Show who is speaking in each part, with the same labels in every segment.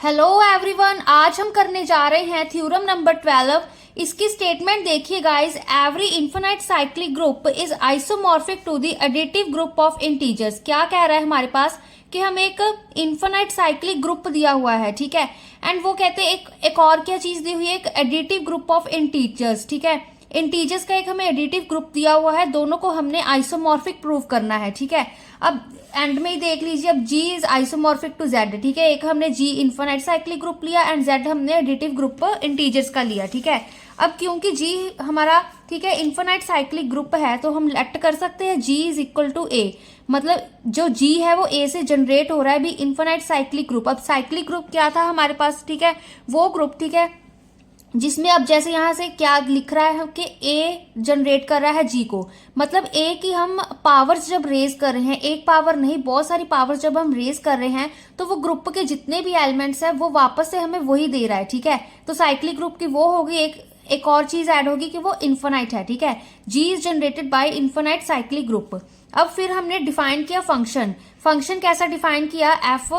Speaker 1: Hello everyone, आज हम करने जा रहे हैं थ्योरम नंबर 12। इसकी स्टेटमेंट देखिए guys, every infinite cyclic group is isomorphic to the additive group of integers. क्या कह रहा है हमारे पास कि हमें एक इन्फिनाइट साइक्लिक ग्रुप दिया हुआ है, ठीक है। एंड वो कहते हैं एक और क्या चीज दी हुई है, एक एडिटिव ग्रुप ऑफ इंटीजर्स, ठीक है। इंटीजर्स का एक हमें एडिटिव ग्रुप दिया हुआ है, दोनों को हमने आइसोमॉर्फिक प्रूव करना है, ठीक है। अब एंड में ही देख लीजिए, अब G is isomorphic to Z, ठीक है। एक हमने G इन्फिनाइट साइक्लिक ग्रुप लिया एंड Z हमने एडिटिव ग्रुप इंटीजर्स का लिया, ठीक है। अब क्योंकि G हमारा, ठीक है, इन्फिनाइट साइक्लिक ग्रुप है, तो हम लेट कर सकते हैं G is equal to A। मतलब जो G है वो A से जनरेट हो रहा है भी इन्फिनाइट साइक्लिक ग्रुप। अब साइक्लिक ग्रुप क्या था हमारे पास, ठीक है, वो ग्रुप, ठीक है, जिसमें अब जैसे यहां से क्या लिख रहा है कि A जनरेट कर रहा है G को। मतलब A की हम पावर्स जब रेज कर रहे हैं, एक पावर नहीं बहुत सारी पावर्स जब हम रेज कर रहे हैं, तो वो ग्रुप के जितने भी एलिमेंट्स हैं वो वापस से हमें वही दे रहा है, ठीक है। तो साइक्लिक ग्रुप की वो होगी, एक और चीज ऐड होगी कि वो इन्फिनाइट है, ठीक है। G is generated by infinite cyclic group. अब फिर हमने डिफाइन किया फंक्शन कैसा डिफाइन किया, एफ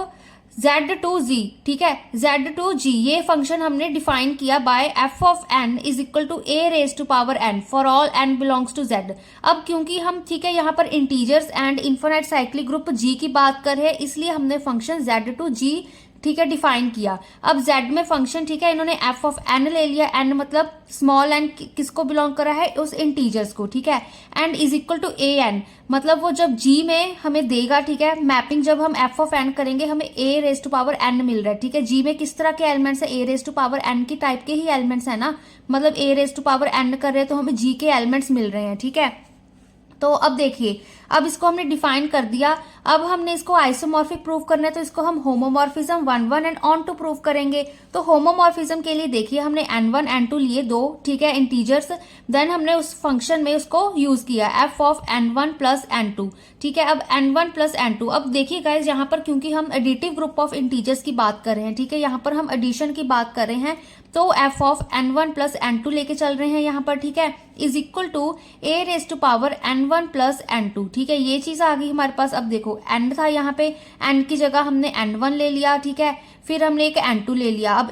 Speaker 1: Z टू Z, ठीक है, Z टू G, ये फंक्शन हमने डिफाइन किया by F of n is equal to A raise to power n for all n belongs to Z। अब क्योंकि हम, ठीक है, यहाँ पर integers and infinite cyclic group G की बात कर रहे हैं, इसलिए हमने फंक्शन Z टू G, ठीक है, डिफाइन किया। अब Z में फंक्शन, ठीक है, इन्होंने f ऑफ n ले लिया, n मतलब स्मॉल n किसको बिलोंग कर रहा है, उस इंटीजर्स को, ठीक है। And is equal to a n, मतलब वो जब G में हमें देगा, ठीक है, मैपिंग जब हम f ऑफ n करेंगे हमें a raise to power n मिल रहा है, ठीक है। G में किस तरह के एलिमेंट्स है, a raise to power n की टाइप के ही एलिमेंट्स है ना, मतलब a raise to power n कर रहे हैं तो हमें G के एलिमेंट्स मिल रहे हैं, ठीक है। तो अब देखिए, अब इसको हमने डिफाइन कर दिया, अब हमने इसको आइसोमॉर्फिक प्रूव करना है, तो इसको हम homomorphism 1 1 and onto prove करेंगे। तो होमोमॉर्फिज्म के लिए देखिए हमने n1 n2 लिए दो, ठीक है, इंटीजर्स। देन हमने उस फंक्शन में उसको यूज किया f of n1 plus n2, ठीक है। अब n1 प्लस n2, अब देखिए गाइज यहाँ पर क्योंकि हम एडिटिव ग्रुप ऑफ इंटीजर्स की बात कर रहे हैं, ठीक है, यहाँ पर हम एडिशन की बात कर रहे हैं, तो f of n1 plus n2 लेके चल रहे हैं यहाँ पर, ठीक है, is equal to a raise to power n1 plus n2, ठीक है। ये चीज आ गई हमारे पास। अब देखो n था यहाँ पे, n की जगह हमने n1 ले लिया, ठीक है, फिर हमने एक n2 ले लिया। अब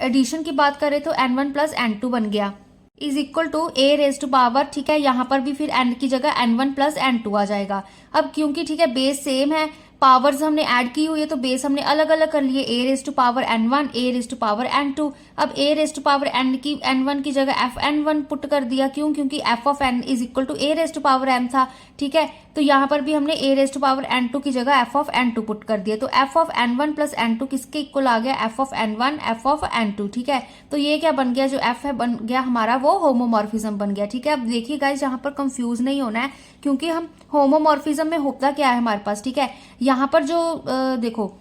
Speaker 1: एडिशन की बात करें तो n1 प्लस n2 बन गया is equal to a raise to power, ठीक है, यहाँ पर भी फिर n की जगह n1 प्लस n2 आ जाएगा। अब क्योंकि, ठीक है, बेस सेम है, पावर्स हमने ऐड की हुई है, तो बेस हमने अलग अलग कर लिए, a raise to power n1, a raise to power n2। अब a raise to power n1 की जगह f n1 पुट कर दिया, क्यों, क्योंकि f of n is equal to a raise to power n था, ठीक है। तो यहाँ पर भी हमने a raise to power n2 की जगह f ऑफ n2 पुट कर दिया, तो f of n1 plus n2 किसके इक्वल आ गया, f of n1 f of n2, ठीक है। तो ये क्या बन गया, जो f है बन गया हमारा वो होमोमॉर्फिज्म बन गया, ठीक है। अब देखिए गाइस, यहाँ पर कंफ्यूज नहीं होना है, क्योंकि हम होमोमॉर्फिज्म में होता क्या है हमारे पास, ठीक है, यहाँ पर जो देखो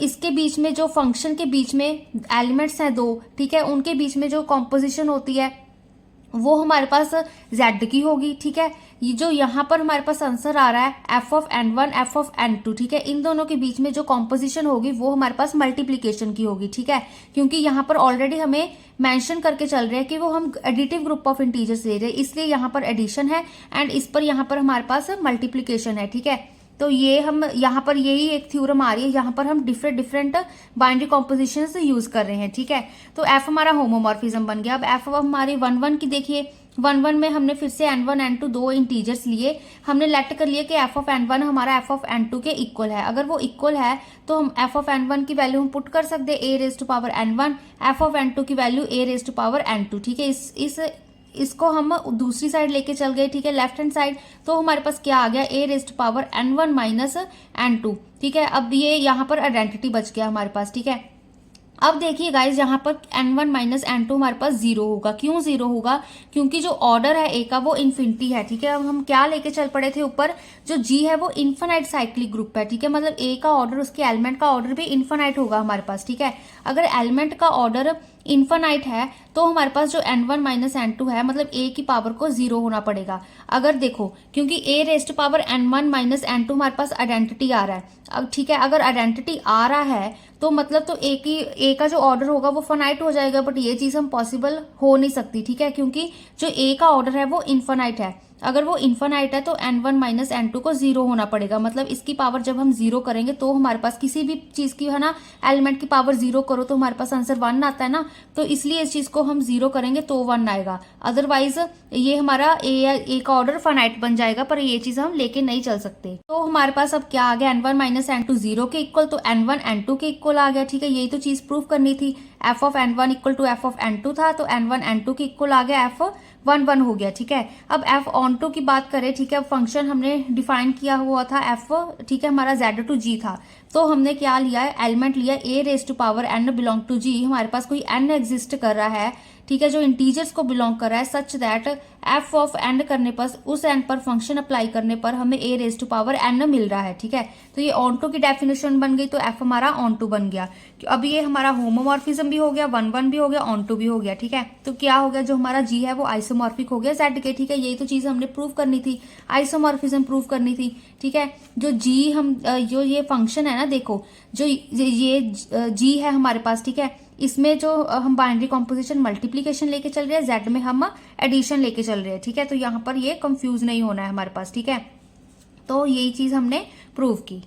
Speaker 1: इसके बीच में जो फंक्शन के बीच में एलिमेंट्स हैं दो, ठीक है, उनके बीच में जो कॉम्पोजिशन होती है वो हमारे पास Z की होगी, ठीक है। ये जो यहाँ पर हमारे पास आंसर आ रहा है f of n1 f of n2, ठीक है, इन दोनों के बीच में जो कॉम्पोजिशन होगी वो हमारे पास मल्टीप्लीकेशन की होगी, ठीक है, क्योंकि यहाँ पर ऑलरेडी हमें मेंशन करके चल रहे हैं कि वो हम एडिटिव ग्रुप ऑफ इंटीजर्स ले रहे हैं, इसलिए यहाँ पर एडिशन है एंड इस पर यहाँ पर हमारे पास मल्टीप्लीकेशन है, ठीक है। तो ये हम यहाँ पर यही एक थ्योरम आ रही है, यहाँ पर हम डिफरेंट बाइनरी कॉम्पोजिशन यूज कर रहे हैं, ठीक है। तो f हमारा होमोमॉर्फिज्म बन गया। अब f हमारी 1 1 की देखिए, 1 1 में हमने फिर से n1 n2 दो इंटीजर्स लिए, हमने लेट कर लिया कि f ऑफ n1 हमारा f ऑफ n2 के इक्वल है। अगर वो इक्वल है तो हम f ऑफ n1 की वैल्यू हम पुट कर सकते हैं a raise to power n1, f of n2 की value a raise to power n2, ठीक है। इसको हम दूसरी साइड लेके चल गए, ठीक है, लेफ्ट हैंड साइड, तो हमारे पास क्या आ गया, a raise to power n1 minus n2, ठीक है। अब ये यहाँ पर आइडेंटिटी बच गया हमारे पास, ठीक है। अब देखिए गाइज, यहाँ पर n1 माइनस n2 हमारे पास जीरो होगा। क्यों जीरो होगा, क्योंकि जो ऑर्डर है a का वो इन्फिनिटी है, ठीक है। अब हम क्या लेके चल पड़े थे ऊपर, जो G है वो इन्फिनाइट साइक्लिक ग्रुप है, ठीक है, मतलब a का ऑर्डर, उसके एलिमेंट का ऑर्डर भी इन्फिनाइट होगा हमारे पास, ठीक है। अगर एलिमेंट का ऑर्डर इन्फिनाइट है तो हमारे पास जो n1 माइनस n2 है, मतलब a की पावर को जीरो होना पड़ेगा। अगर देखो, क्योंकि a raise to power n1 minus n2 हमारे पास आइडेंटिटी आ रहा है, अब ठीक है, अगर आइडेंटिटी आ रहा है तो मतलब तो a का जो ऑर्डर होगा वो फाइनाइट हो जाएगा, बट ये चीज हम पॉसिबल हो नहीं सकती, ठीक है, क्योंकि जो a का ऑर्डर है वो इन्फिनाइट है। अगर वो इन्फानाइट है तो n1 माइनस n2 को 0 होना पड़ेगा, मतलब इसकी पावर जब हम 0 करेंगे तो हमारे पास किसी भी चीज की है ना एलिमेंट की पावर 0 करो तो हमारे पास आंसर 1 आता है ना, तो इसलिए इस चीज को हम 0 करेंगे तो 1 आएगा। अदरवाइज ये हमारा एक ऑर्डर फाइनाइट बन जाएगा, पर ये चीज हम लेके नहीं चल सकते। तो हमारे पास अब क्या आ गया, n1 माइनस n2 0 के इक्वल, तो n1 n2 के इक्वल आ गया। ठीक है, यही तो चीज प्रूव करनी थी। f of n1 equal to f of n2 था, तो n1 n2 के इक्वल आ गया, f 1 1 हो गया। ठीक है, अब f ऑन टू की बात करें, ठीक है, फंक्शन हमने डिफाइन किया हुआ था f, ठीक है, हमारा z टू g था, तो हमने क्या लिया है, एलिमेंट लिया a raise to power n belong to g। हमारे पास कोई n एग्जिस्ट कर रहा है, ठीक है, जो इंटीजर्स को बिलोंग कर रहा है, such that f of n करने पर, उस n पर फंक्शन अप्लाई करने पर हमें a raise to power n मिल रहा है। ठीक है, तो ये ऑन टू की डेफिनेशन बन गई, तो f हमारा ऑन टू बन गया। अब ये हमारा होमोमॉर्फिज्म भी हो गया, 1 1 भी हो गया, ऑन टू भी हो गया। ठीक है, तो क्या हो गया, जो हमारा g है वो आइसोमॉर्फिक हो गया z के। ठीक है, यही तो चीज हमने प्रूव करनी थी, आइसोमॉर्फिज्म प्रूव करनी थी। ठीक है, जो g हम जो ये फंक्शन है ना, देखो जो ये g है हमारे पास, ठीक है, इसमें जो हम बाइनरी कॉम्पोजिशन मल्टीप्लीकेशन लेके चल रहे हैं, z में हम एडिशन लेके चल रहे हैं। ठीक है, तो यहाँ पर ये कंफ्यूज नहीं होना है हमारे पास। ठीक है, तो यही चीज हमने प्रूव की।